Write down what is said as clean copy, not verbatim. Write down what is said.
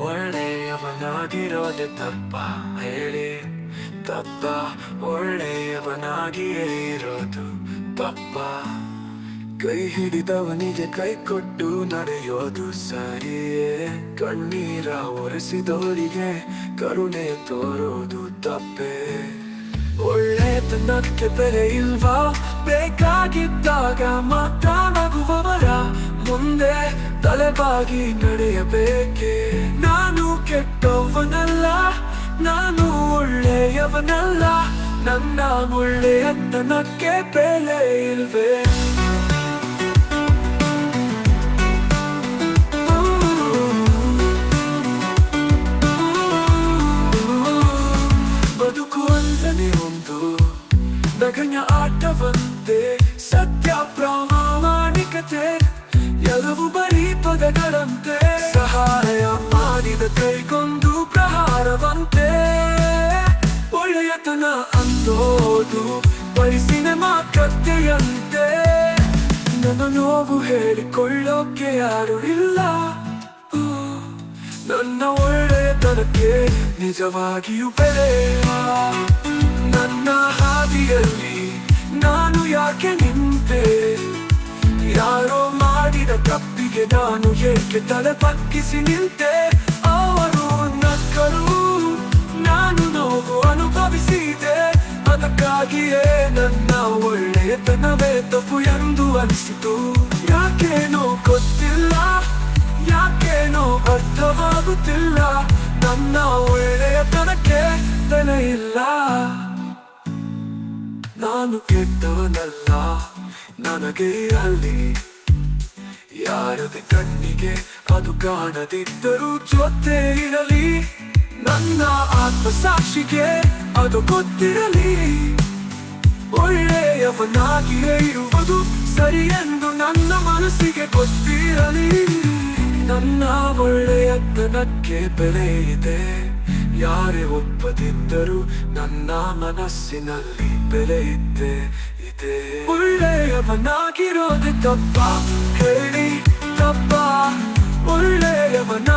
ಒಳ್ಳೆಯವನಾಗಿರೋದೆ ತಪ್ಪ ಹೇಳಿ, ತಪ್ಪ. ಒಳ್ಳೆಯವನಾಗಿಯೇ ಇರೋದು ತಪ್ಪ. ಕೈ ಹಿಡಿದವನಿಗೆ ಕೈ ಕೊಟ್ಟು ನಡೆಯೋದು ಸರಿಯೇ? ಕಣ್ಣೀರ ಒರೆಸಿದವರಿಗೆ ಕರುಣೆ ತೋರೋದು ತಪ್ಪೇ? ಒಳ್ಳೆತನಕ್ಕೆ ಬೆಲೆ ಇಲ್ವಾ? ಬೇಕಾಗಿದ್ದಾಗ ಮಾತನಾಡುವವರ ಮುಂದೆ ತಲೆಬಾಗಿ ನಡೆಯಬೇಕೆ? ನಾನು ಕೆಟ್ಟವನಲ್ಲ, ನಾನು ಒಳ್ಳೆಯವನಲ್ಲ, ನನ್ನ ಒಳ್ಳೆಯತನಕ್ಕೆ ಬೆಲೆ ಇಲ್ವೇ? ಬದುಕು ಅಂದನೆ ಒಂದು ನಗಣ್ಯ ಆಟವಂತೆ, ಸತ್ಯ ಪ್ರಾಮಾಣಿಕತೆ ಎಲ್ಲವೂ ಬರೀ ಪದಗಳಂತೆ. ಸಹಾಯ ಮಾಡಿದ ಕೈಗೊಂದು ಪ್ರಹಾರವಂತೆ. ಒಳ್ಳೆಯತನ ಅಂದೋದು ಬರೀ ಸಿನಿಮಾ ಕಥೆಯಂತೆ. ನನ್ನ ನೋವು ಹೇಳಿಕೊಳ್ಳೋಕೆ ಯಾರು ಇಲ್ಲ. ನನ್ನ ಒಳ್ಳೆಯತನಕ್ಕೆ ನಿಜವಾಗಿಯೂ ಬೆಲೆ. ನನ್ನ ಹಾದಿಯಲ್ಲಿ ನಾನು ಯಾಕೆ ನಿಂತೆ? ಯಾರೋ ಮಾಡಿದ ತಪ್ಪಿಗೆ ನಾನು ಏಕೆ ತಲೆ ಬಗ್ಗಿಸಿ ನಿಂತೆ? ಅವರು ನಕ್ಕರು, ನಾನು ನೋವು ಅನುಭವಿಸಿದೆ. ಅದಕ್ಕಾಗಿಯೇ ನನ್ನ ಒಳ್ಳೆಯತನವೇ ತಪ್ಪು ಎಂದು ಅನಿಸಿತು. ಯಾಕೇನೋ ಗೊತ್ತಿಲ್ಲ, ಯಾಕೇನೋ ಅರ್ಥವಾಗುತ್ತಿಲ್ಲ. ನನ್ನ ಒಳ್ಳೆಯತನಕ್ಕೆ ಬೆಲೆ ಇಲ್ಲ. ನಾನು ಕೆಟ್ಟವನಲ್ಲ, ನನಗೆ ಅಲ್ಲಿ ಯಾರದೇ ಕಣ್ಣಿಗೆ ಅದು ಕಾಣದಿದ್ದರೂ ಜೊತೆ ಇರಲಿ. ನನ್ನ ಆತ್ಮಸಾಕ್ಷಿಗೆ ಅದು ಗೊತ್ತಿರಲಿ. ಒಳ್ಳೆಯವನಾಗಿಯೇ ಇರುವುದು ಸರಿ ಎಂದು ನನ್ನ ಮನಸ್ಸಿಗೆ ಗೊತ್ತಿರಲಿ. ನನ್ನ ಒಳ್ಳೆಯತನಕ್ಕೆ ಬೆಲೆ ಇದೆ. ಯಾರೇ ಒಪ್ಪದಿದ್ದರೂ ನನ್ನ ಮನಸ್ಸಿನಲ್ಲಿ ಬೆಲೆ ಇದೆ. ಒಳ್ಳೆಯವನಾಗಿರೋದೆ ತಪ್ಪ ಹೇಳಿ, ತಪ್ಪ. ಒಳ್ಳೆಯವನ